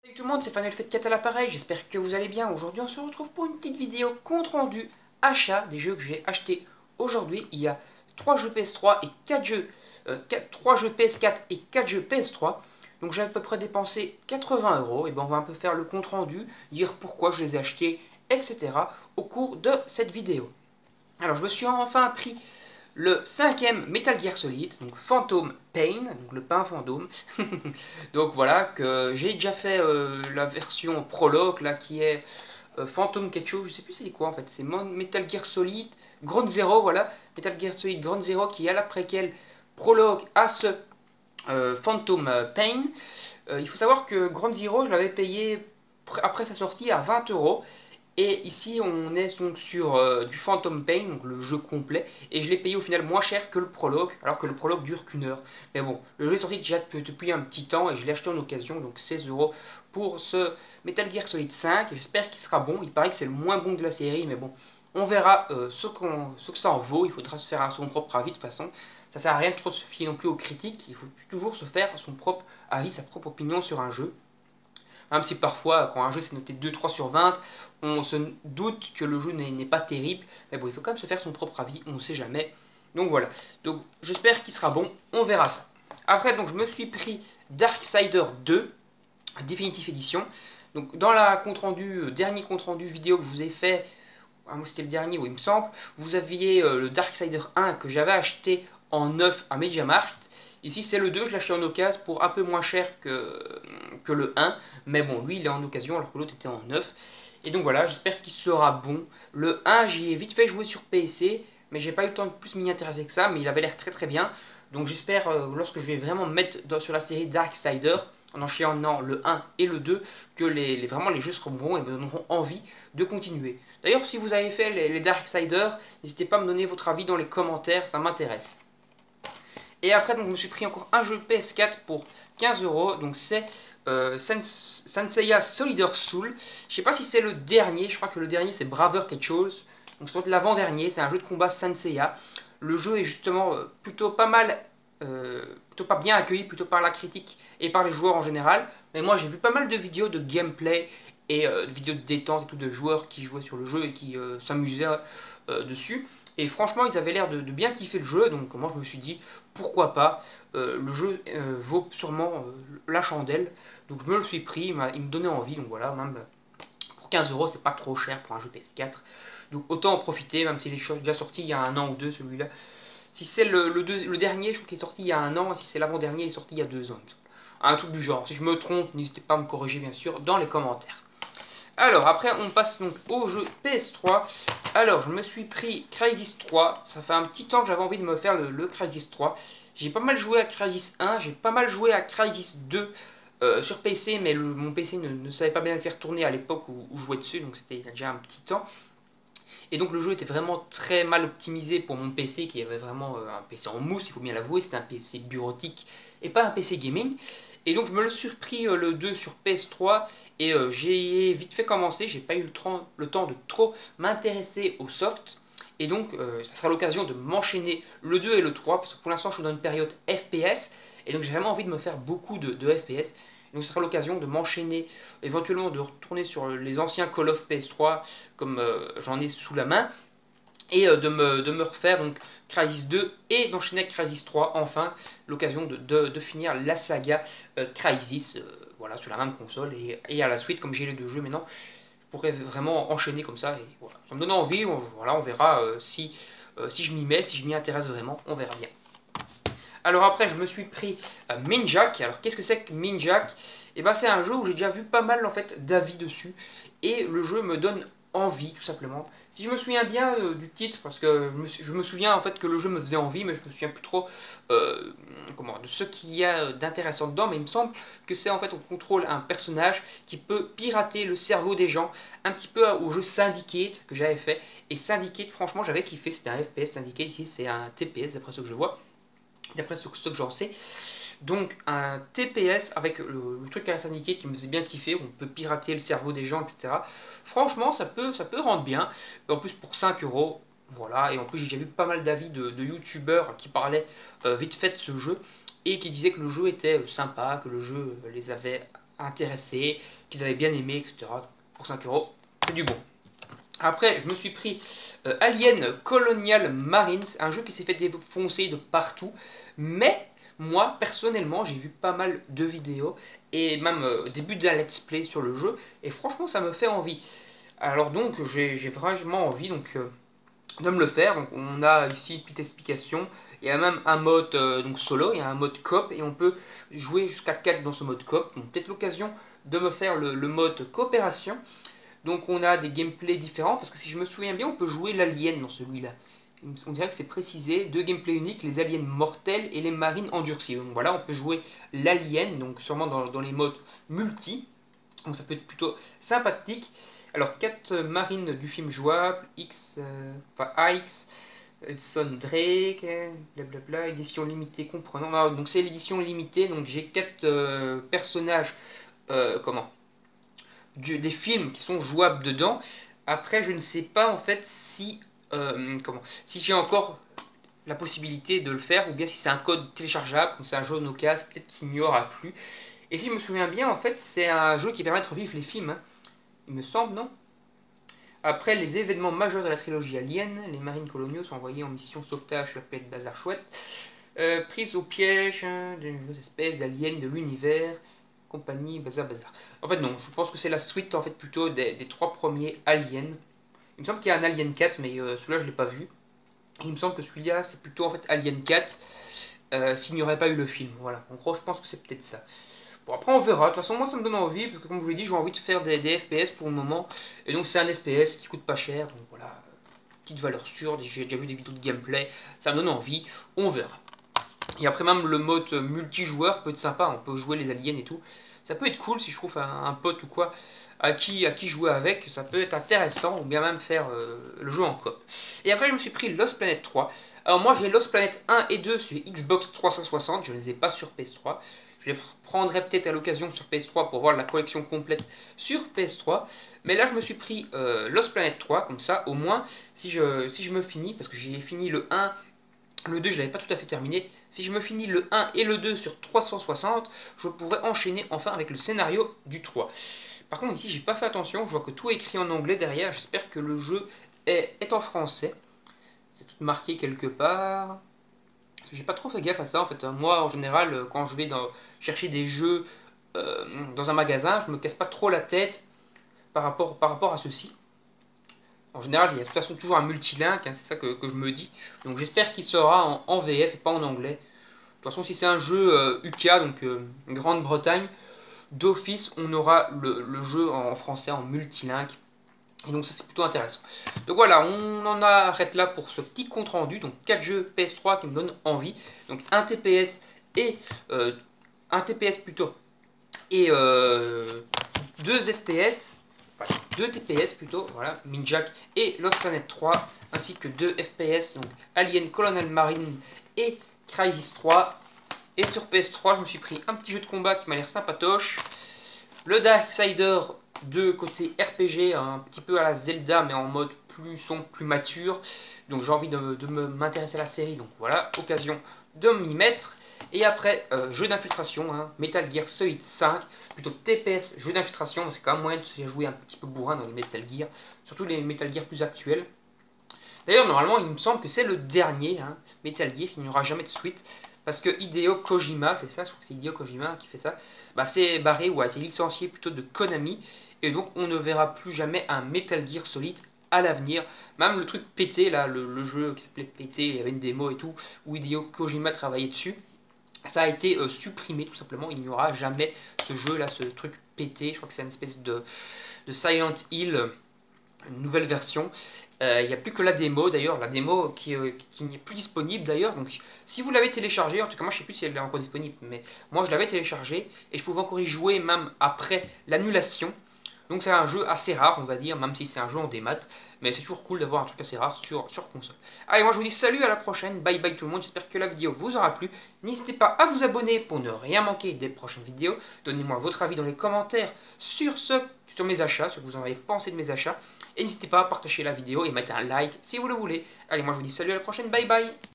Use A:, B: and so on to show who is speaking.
A: Salut tout le monde, c'est FinalFat4 à l'appareil, j'espère que vous allez bien. Aujourd'hui on se retrouve pour une petite vidéo compte rendu achat des jeux que j'ai achetés aujourd'hui. Il y a 3 jeux PS3 et 4 jeux, 3 jeux PS4 et 4 jeux PS3. Donc j'ai à peu près dépensé 80 euros. Et ben on va un peu faire le compte rendu, dire pourquoi je les ai achetés, etc. au cours de cette vidéo. Alors je me suis enfin pris le cinquième Metal Gear Solid, donc Phantom Pain, donc le pain fantôme. Donc voilà, que j'ai déjà fait la version prologue là qui est Phantom quelque chose, je sais plus c'est quoi en fait, c'est Metal Gear Solid Ground Zero, voilà, Metal Gear Solid Ground Zero qui est à la préquelle prologue à ce Phantom Pain. Il faut savoir que Ground Zero je l'avais payé après sa sortie à 20 euros. Et ici, on est donc sur du Phantom Pain, donc le jeu complet, et je l'ai payé au final moins cher que le prologue, alors que le prologue dure qu'une heure. Mais bon, le jeu est sorti déjà depuis un petit temps, et je l'ai acheté en occasion, donc 16 euros pour ce Metal Gear Solid 5. J'espère qu'il sera bon, il paraît que c'est le moins bon de la série, mais bon, on verra ce que ça en vaut, il faudra se faire à son propre avis de toute façon. Ça sert à rien de trop se fier non plus aux critiques, il faut toujours se faire à son propre avis, sa propre opinion sur un jeu. Même si parfois, quand un jeu c'est noté 2-3 sur 20, on se doute que le jeu n'est pas terrible. Mais bon, il faut quand même se faire son propre avis, on ne sait jamais. Donc voilà. Donc j'espère qu'il sera bon, on verra ça. Après, donc je me suis pris Darksider 2, Definitive Edition. Donc dans la compte rendu, dernier compte rendu vidéo que je vous ai fait, moi c'était le dernier, oui il me semble, vous aviez le Darksider 1 que j'avais acheté en neuf à MediaMarkt. Ici c'est le 2, je l'ai acheté en occasion pour un peu moins cher que le 1. Mais bon, lui il est en occasion alors que l'autre était en neuf. Et donc voilà, j'espère qu'il sera bon. Le 1, j'y ai vite fait jouer sur PC, mais j'ai pas eu le temps de plus m'y intéresser que ça, mais il avait l'air très très bien. Donc j'espère, lorsque je vais vraiment me mettre sur la série Darksider, en enchaînant le 1 et le 2, que vraiment les jeux seront bons et me donneront envie de continuer. D'ailleurs, si vous avez fait les Darksiders, n'hésitez pas à me donner votre avis dans les commentaires, ça m'intéresse. Et après, donc, je me suis pris encore un jeu PS4 pour 15 euros. Donc, c'est Sanseiya Soldier Soul. Je sais pas si c'est le dernier. Je crois que le dernier, c'est Braver quelque chose. Donc, c'est l'avant-dernier. C'est un jeu de combat Sanseiya. Le jeu est justement plutôt pas mal, plutôt pas bien accueilli, plutôt par la critique et par les joueurs en général. Mais moi, j'ai vu pas mal de vidéos de gameplay et de vidéos de détente et tout de joueurs qui jouaient sur le jeu et qui s'amusaient dessus. Et franchement, ils avaient l'air de bien kiffer le jeu, donc moi je me suis dit, pourquoi pas, le jeu vaut sûrement la chandelle, donc je me le suis pris, il me donnait envie, donc voilà, même pour 15 euros, c'est pas trop cher pour un jeu PS4, donc autant en profiter, même s'il est déjà sorti il y a un an ou deux celui-là. Si c'est le dernier, je crois qu'il est sorti il y a un an, et si c'est l'avant-dernier, il est sorti il y a 2 ans. Un truc du genre, si je me trompe, n'hésitez pas à me corriger bien sûr dans les commentaires. Alors, après, on passe donc au jeu PS3. Alors, je me suis pris Crysis 3. Ça fait un petit temps que j'avais envie de me faire le Crysis 3. J'ai pas mal joué à Crysis 1. J'ai pas mal joué à Crysis 2 sur PC. Mais mon PC ne savait pas bien le faire tourner à l'époque où je jouais dessus. Donc, c'était il y a déjà un petit temps. Et donc, le jeu était vraiment très mal optimisé pour mon PC qui avait vraiment un PC en mousse, il faut bien l'avouer. C'était un PC bureautique et pas un PC gaming. Et donc je me le suis repris le 2 sur PS3 et j'ai vite fait commencer, j'ai pas eu le temps de trop m'intéresser au soft. Et donc ça sera l'occasion de m'enchaîner le 2 et le 3 parce que pour l'instant je suis dans une période FPS et donc j'ai vraiment envie de me faire beaucoup de FPS. Donc ce sera l'occasion de m'enchaîner, éventuellement de retourner sur les anciens Call of PS3 comme j'en ai sous la main et de me refaire donc Crysis 2 et d'enchaîner avec Crysis 3 enfin l'occasion de finir la saga Crysis voilà sur la même console et à la suite comme j'ai les deux jeux maintenant je pourrais vraiment enchaîner comme ça et voilà ça me donne envie voilà on verra si je m'y mets si je m'y intéresse vraiment on verra bien. Alors après je me suis pris Minjak. Alors qu'est-ce que c'est que Minjak? Et ben c'est un jeu où j'ai déjà vu pas mal en fait d'avis dessus et le jeu me donne envie tout simplement. Si je me souviens bien du titre, parce que je me souviens en fait que le jeu me faisait envie, mais je me souviens plus trop de ce qu'il y a d'intéressant dedans, mais il me semble que c'est en fait on contrôle un personnage qui peut pirater le cerveau des gens, un petit peu au jeu Syndicate que j'avais fait, et Syndicate franchement j'avais kiffé, c'était un FPS, Syndicate ici c'est un TPS d'après ce que je vois, d'après ce que j'en sais. Donc un TPS avec le truc à la Syndicate qui me faisait bien kiffer, on peut pirater le cerveau des gens, etc. Franchement, ça peut rendre bien. Et en plus, pour 5 euros, voilà. Et en plus, j'ai déjà vu pas mal d'avis de youtubeurs qui parlaient vite fait de ce jeu et qui disaient que le jeu était sympa, que le jeu les avait intéressé, qu'ils avaient bien aimé, etc. Pour 5 euros, c'est du bon. Après, je me suis pris Alien Colonial Marines, un jeu qui s'est fait défoncer de partout, mais moi, personnellement, j'ai vu pas mal de vidéos, et même début d'un let's play sur le jeu, et franchement, ça me fait envie. Alors donc, j'ai vraiment envie de me le faire. Donc, on a ici une petite explication. Il y a même un mode donc solo, il y a un mode coop, et on peut jouer jusqu'à 4 dans ce mode coop. Donc peut-être l'occasion de me faire le mode coopération. Donc on a des gameplays différents, parce que si je me souviens bien, on peut jouer l'alien dans celui-là. On dirait que c'est précisé, deux gameplays uniques, les aliens mortels et les marines endurcies. Donc voilà, on peut jouer l'alien, donc sûrement dans les modes multi. Donc ça peut être plutôt sympathique. Alors 4 marines du film jouable, AX, Hudson Drake, blablabla, édition limitée comprenant. Non, donc c'est l'édition limitée, donc j'ai 4 personnages, comment des films qui sont jouables dedans. Après, je ne sais pas en fait si j'ai encore la possibilité de le faire, ou bien si c'est un code téléchargeable, comme c'est un jeu no casse, peut-être qu'il n'y aura plus. Et si je me souviens bien, en fait, c'est un jeu qui permet de revivre les films, hein. Il me semble, non? Après les événements majeurs de la trilogie Alien, les marines coloniaux sont envoyés en mission sauvetage sur la planète Bazar Chouette, prise au piège de nouvelles espèces d'aliens de l'univers, compagnie Bazar Bazar. En fait non, je pense que c'est la suite en fait plutôt des 3 premiers Aliens. Il me semble qu'il y a un Alien 4, mais celui-là je l'ai pas vu. Et il me semble que celui-là c'est plutôt en fait Alien 4, s'il n'y aurait pas eu le film. Voilà, en gros je pense que c'est peut-être ça. Bon, après on verra. De toute façon, moi ça me donne envie, parce que comme je vous l'ai dit, j'ai envie de faire des FPS pour le moment. Et donc c'est un FPS qui coûte pas cher, donc voilà, petite valeur sûre. J'ai déjà vu des vidéos de gameplay, ça me donne envie, on verra. Et après même le mode multijoueur peut être sympa, on peut jouer les aliens et tout. Ça peut être cool si je trouve un pote ou quoi à qui jouer avec, ça peut être intéressant, ou bien même faire le jeu en coop. Et après je me suis pris Lost Planet 3. Alors moi j'ai Lost Planet 1 et 2 sur Xbox 360, je ne les ai pas sur PS3. Je les prendrai peut-être à l'occasion sur PS3 pour voir la collection complète sur PS3. Mais là je me suis pris Lost Planet 3, comme ça au moins si je me finis, parce que j'ai fini le 1, le 2 je l'avais pas tout à fait terminé. Si je me finis le 1 et le 2 sur 360, je pourrais enchaîner enfin avec le scénario du 3. Par contre ici j'ai pas fait attention, je vois que tout est écrit en anglais derrière, j'espère que le jeu est en français. C'est tout marqué quelque part. J'ai pas trop fait gaffe à ça en fait. Moi en général quand je vais chercher des jeux dans un magasin, je me casse pas trop la tête par rapport à ceci. En général il y a de toute façon toujours un multilingue, hein, c'est ça que je me dis. Donc j'espère qu'il sera en VF et pas en anglais. De toute façon si c'est un jeu UK, donc Grande-Bretagne, d'office on aura le jeu en français, en multilingue. Et donc ça c'est plutôt intéressant. Donc voilà, on en arrête là pour ce petit compte rendu. Donc 4 jeux PS3 qui me donnent envie. Donc un TPS et un TPS plutôt et 2 FPS, enfin, 2 TPS plutôt, voilà, Minjak et Lost Planet 3, ainsi que 2 FPS, donc Alien Colonial Marine et Crysis 3. Et sur PS3, je me suis pris un petit jeu de combat qui m'a l'air sympatoche, le Darksider de côté RPG, un petit peu à la Zelda, mais en mode plus sombre, plus mature. Donc j'ai envie de m'intéresser à la série, donc voilà, occasion de m'y mettre. Et après, jeu d'infiltration, hein, Metal Gear Solid 5, plutôt TPS, jeu d'infiltration, c'est quand même moyen de se jouer un petit peu bourrin dans les Metal Gear, surtout les Metal Gear plus actuels. D'ailleurs, normalement, il me semble que c'est le dernier, hein, Metal Gear, qu'il n'y aura jamais de suite. Parce que Hideo Kojima, c'est ça, je crois que c'est Hideo Kojima qui fait ça, bah, c'est barré ou a été licencié plutôt de Konami. Et donc on ne verra plus jamais un Metal Gear Solid à l'avenir. Même le truc pété, là, le jeu qui s'appelait Pété, il y avait une démo et tout, où Hideo Kojima travaillait dessus. Ça a été supprimé tout simplement, il n'y aura jamais ce jeu là, ce truc pété. Je crois que c'est une espèce de Silent Hill, une nouvelle version. Il n'y a plus que la démo d'ailleurs, la démo qui n'est plus disponible d'ailleurs. Donc si vous l'avez téléchargé, en tout cas moi je ne sais plus si elle est encore disponible, mais moi je l'avais téléchargé et je pouvais encore y jouer même après l'annulation. Donc c'est un jeu assez rare on va dire, même si c'est un jeu en démat, mais c'est toujours cool d'avoir un truc assez rare sur console. Allez, moi je vous dis salut, à la prochaine, bye bye tout le monde, j'espère que la vidéo vous aura plu. N'hésitez pas à vous abonner pour ne rien manquer des prochaines vidéos. Donnez-moi votre avis dans les commentaires sur mes achats, ce que vous en avez pensé de mes achats. Et n'hésitez pas à partager la vidéo et mettre un like si vous le voulez. Allez, moi je vous dis salut, à la prochaine, bye bye.